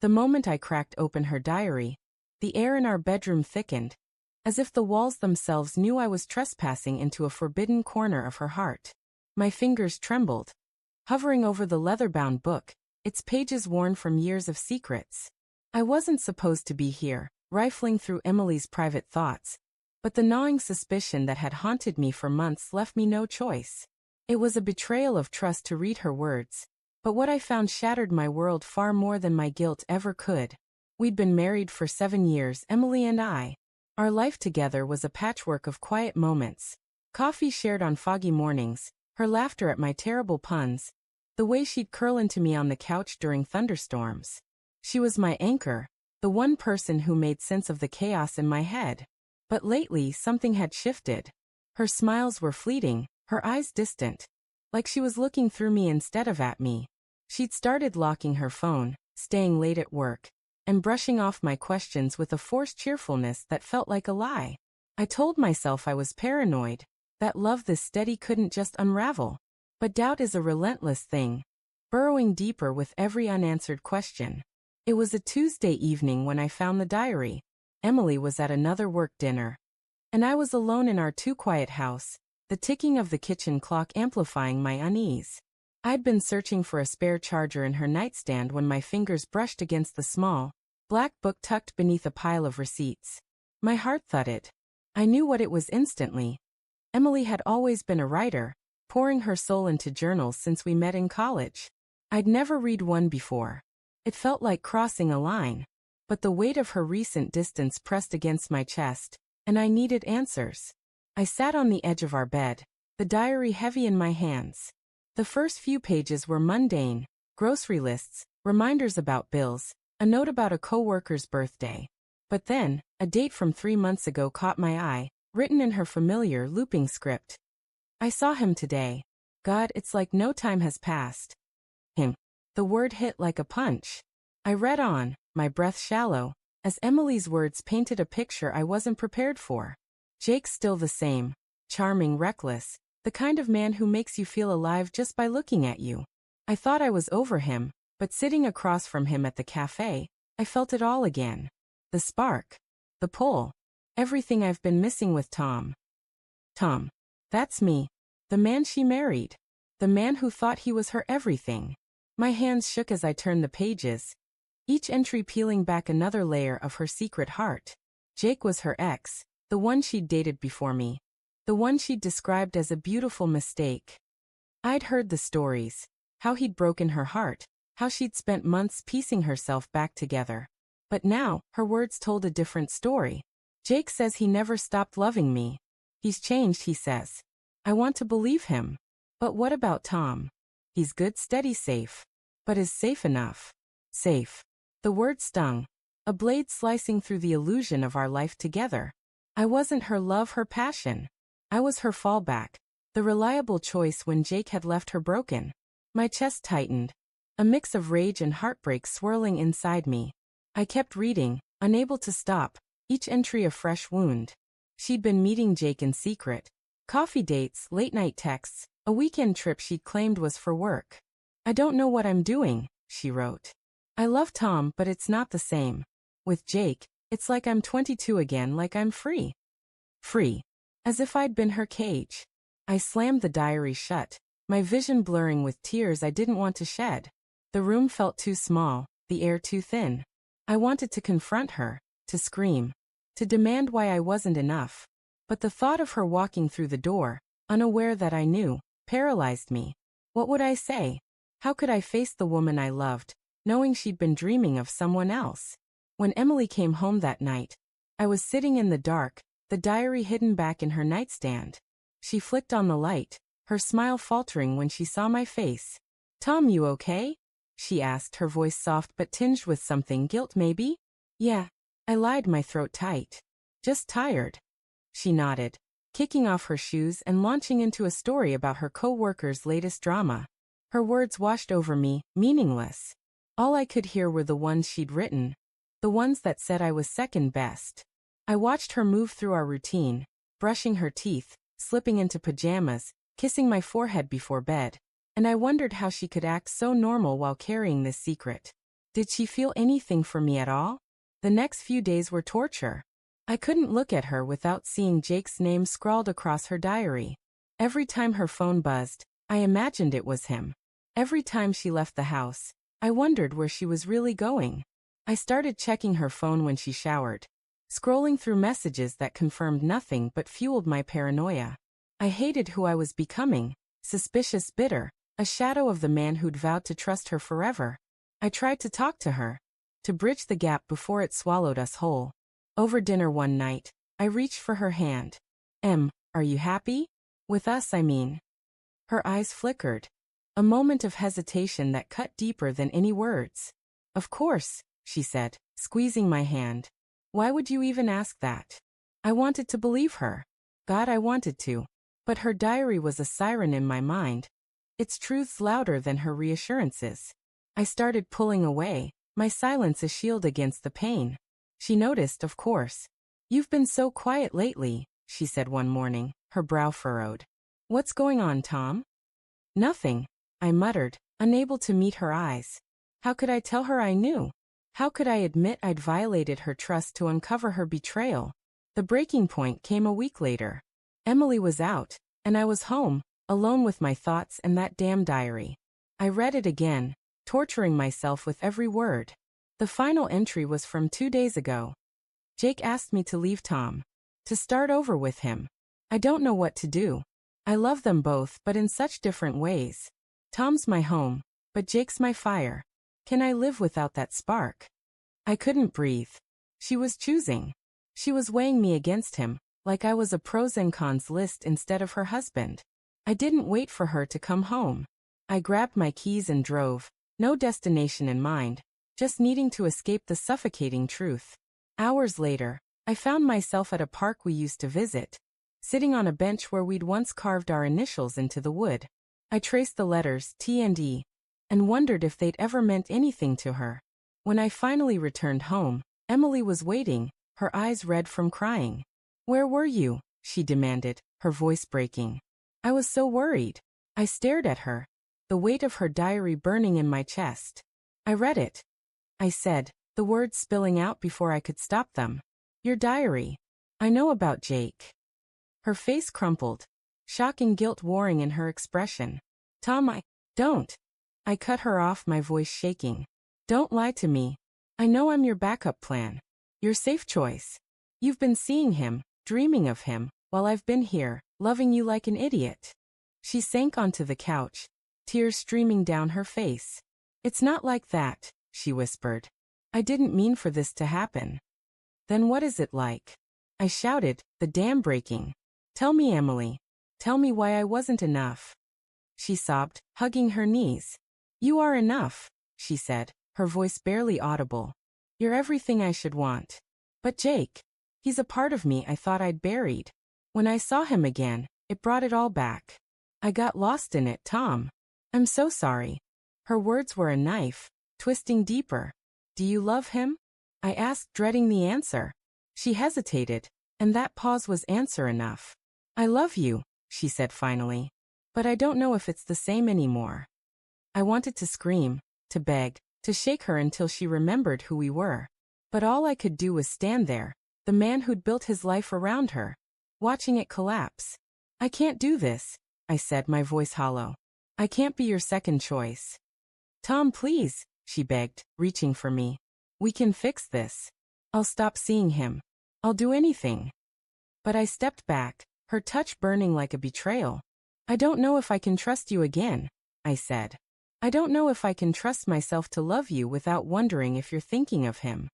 The moment I cracked open her diary, the air in our bedroom thickened, as if the walls themselves knew I was trespassing into a forbidden corner of her heart. My fingers trembled, hovering over the leather-bound book, its pages worn from years of secrets. I wasn't supposed to be here, rifling through Emily's private thoughts, but the gnawing suspicion that had haunted me for months left me no choice. It was a betrayal of trust to read her words, but what I found shattered my world far more than my guilt ever could. We'd been married for 7 years, Emily and I. Our life together was a patchwork of quiet moments, coffee shared on foggy mornings, her laughter at my terrible puns, the way she'd curl into me on the couch during thunderstorms. She was my anchor, the one person who made sense of the chaos in my head. But lately something had shifted. Her smiles were fleeting, her eyes distant, like she was looking through me instead of at me. She'd started locking her phone, staying late at work, and brushing off my questions with a forced cheerfulness that felt like a lie. I told myself I was paranoid, that love this steady couldn't just unravel. But doubt is a relentless thing, burrowing deeper with every unanswered question. It was a Tuesday evening when I found the diary. Emily was at another work dinner, and I was alone in our too-quiet house, the ticking of the kitchen clock amplifying my unease. I'd been searching for a spare charger in her nightstand when my fingers brushed against the small, black book tucked beneath a pile of receipts. My heart thudded. I knew what it was instantly. Emily had always been a writer, pouring her soul into journals since we met in college. I'd never read one before. It felt like crossing a line. But the weight of her recent distance pressed against my chest, and I needed answers. I sat on the edge of our bed, the diary heavy in my hands. The first few pages were mundane, grocery lists, reminders about bills, a note about a coworker's birthday. But then, a date from 3 months ago caught my eye, written in her familiar, looping script. I saw him today. God, it's like no time has passed. Him. The word hit like a punch. I read on, my breath shallow, as Emily's words painted a picture I wasn't prepared for. Jake's still the same, charming, reckless, the kind of man who makes you feel alive just by looking at you. I thought I was over him, but sitting across from him at the cafe, I felt it all again. The spark. The pull. Everything I've been missing with Tom. Tom. That's me. The man she married. The man who thought he was her everything. My hands shook as I turned the pages, each entry peeling back another layer of her secret heart. Jake was her ex, the one she'd dated before me, the one she'd described as a beautiful mistake. I'd heard the stories, how he'd broken her heart, how she'd spent months piecing herself back together. But now, her words told a different story. Jake says he never stopped loving me. He's changed, he says. I want to believe him. But what about Tom? He's good, steady, safe. But is safe enough? Safe. The word stung, a blade slicing through the illusion of our life together. I wasn't her love, her passion. I was her fallback, the reliable choice when Jake had left her broken. My chest tightened, a mix of rage and heartbreak swirling inside me. I kept reading, unable to stop, each entry a fresh wound. She'd been meeting Jake in secret. Coffee dates, late-night texts, a weekend trip she'd claimed was for work. I don't know what I'm doing, she wrote. I love Tom, but it's not the same. With Jake, it's like I'm 22 again, like I'm free. Free. As if I'd been her cage. I slammed the diary shut, my vision blurring with tears I didn't want to shed. The room felt too small, the air too thin. I wanted to confront her, to scream, to demand why I wasn't enough. But the thought of her walking through the door, unaware that I knew, paralyzed me. What would I say? How could I face the woman I loved, knowing she'd been dreaming of someone else? When Emily came home that night, I was sitting in the dark, the diary hidden back in her nightstand. She flicked on the light, her smile faltering when she saw my face. Tom, you okay? She asked, her voice soft but tinged with something, guilt maybe? Yeah. I lied, my throat tight. Just tired. She nodded, kicking off her shoes and launching into a story about her co-worker's latest drama. Her words washed over me, meaningless. All I could hear were the ones she'd written, the ones that said I was second best. I watched her move through our routine, brushing her teeth, slipping into pajamas, kissing my forehead before bed, and I wondered how she could act so normal while carrying this secret. Did she feel anything for me at all? The next few days were torture. I couldn't look at her without seeing Jake's name scrawled across her diary. Every time her phone buzzed, I imagined it was him. Every time she left the house, I wondered where she was really going. I started checking her phone when she showered, scrolling through messages that confirmed nothing but fueled my paranoia. I hated who I was becoming, suspicious, bitter, a shadow of the man who'd vowed to trust her forever. I tried to talk to her, to bridge the gap before it swallowed us whole. Over dinner one night, I reached for her hand. Are you happy? With us, I mean. Her eyes flickered. A moment of hesitation that cut deeper than any words. Of course, she said, squeezing my hand. Why would you even ask that? I wanted to believe her. God, I wanted to. But her diary was a siren in my mind. Its truths louder than her reassurances. I started pulling away, my silence a shield against the pain. She noticed, of course. You've been so quiet lately, she said one morning, her brow furrowed. What's going on, Tom? Nothing, I muttered, unable to meet her eyes. How could I tell her I knew? How could I admit I'd violated her trust to uncover her betrayal? The breaking point came a week later. Emily was out, and I was home, alone with my thoughts and that damn diary. I read it again, torturing myself with every word. The final entry was from 2 days ago. Jake asked me to leave Tom, to start over with him. I don't know what to do. I love them both, but in such different ways. Tom's my home, but Jake's my fire. Can I live without that spark? I couldn't breathe. She was choosing. She was weighing me against him, like I was a pros and cons list instead of her husband. I didn't wait for her to come home. I grabbed my keys and drove, no destination in mind, just needing to escape the suffocating truth. Hours later, I found myself at a park we used to visit, sitting on a bench where we'd once carved our initials into the wood. I traced the letters T and E, and wondered if they'd ever meant anything to her. When I finally returned home, Emily was waiting, her eyes red from crying. Where were you? She demanded, her voice breaking. I was so worried. I stared at her, the weight of her diary burning in my chest. I read it, I said, the words spilling out before I could stop them. Your diary. I know about Jake. Her face crumpled, shock and guilt warring in her expression. Tom, don't. I cut her off, my voice shaking. Don't lie to me. I know I'm your backup plan. Your safe choice. You've been seeing him, dreaming of him, while I've been here, loving you like an idiot. She sank onto the couch, tears streaming down her face. It's not like that, she whispered. I didn't mean for this to happen. Then what is it like? I shouted, the dam breaking. Tell me, Emily. Tell me why I wasn't enough. She sobbed, hugging her knees. You are enough, she said, her voice barely audible. You're everything I should want. But Jake, he's a part of me I thought I'd buried. When I saw him again, it brought it all back. I got lost in it, Tom. I'm so sorry. Her words were a knife, twisting deeper. Do you love him? I asked, dreading the answer. She hesitated, and that pause was answer enough. I love you, she said finally. But I don't know if it's the same anymore. I wanted to scream, to beg, to shake her until she remembered who we were. But all I could do was stand there, the man who'd built his life around her, watching it collapse. I can't do this, I said, my voice hollow. I can't be your second choice. Tom, please, she begged, reaching for me. We can fix this. I'll stop seeing him. I'll do anything. But I stepped back, her touch burning like a betrayal. I don't know if I can trust you again, I said. I don't know if I can trust myself to love you without wondering if you're thinking of him.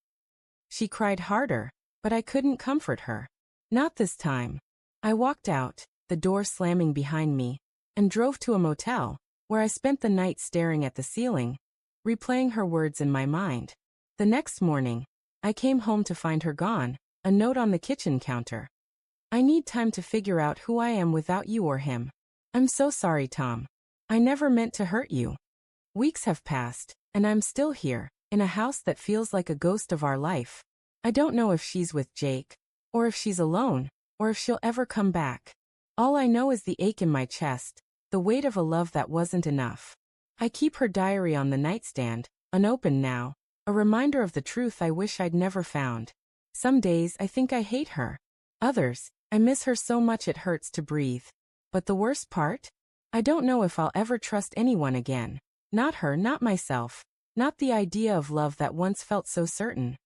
She cried harder, but I couldn't comfort her. Not this time. I walked out, the door slamming behind me, and drove to a motel, where I spent the night staring at the ceiling, replaying her words in my mind. The next morning, I came home to find her gone, a note on the kitchen counter. I need time to figure out who I am without you or him. I'm so sorry, Tom. I never meant to hurt you. Weeks have passed, and I'm still here, in a house that feels like a ghost of our life. I don't know if she's with Jake, or if she's alone, or if she'll ever come back. All I know is the ache in my chest, the weight of a love that wasn't enough. I keep her diary on the nightstand, unopened now, A reminder of the truth I wish I'd never found. Some days I think I hate her. Others, I miss her so much it hurts to breathe. But the worst part? I don't know if I'll ever trust anyone again. Not her, not myself. Not the idea of love that once felt so certain.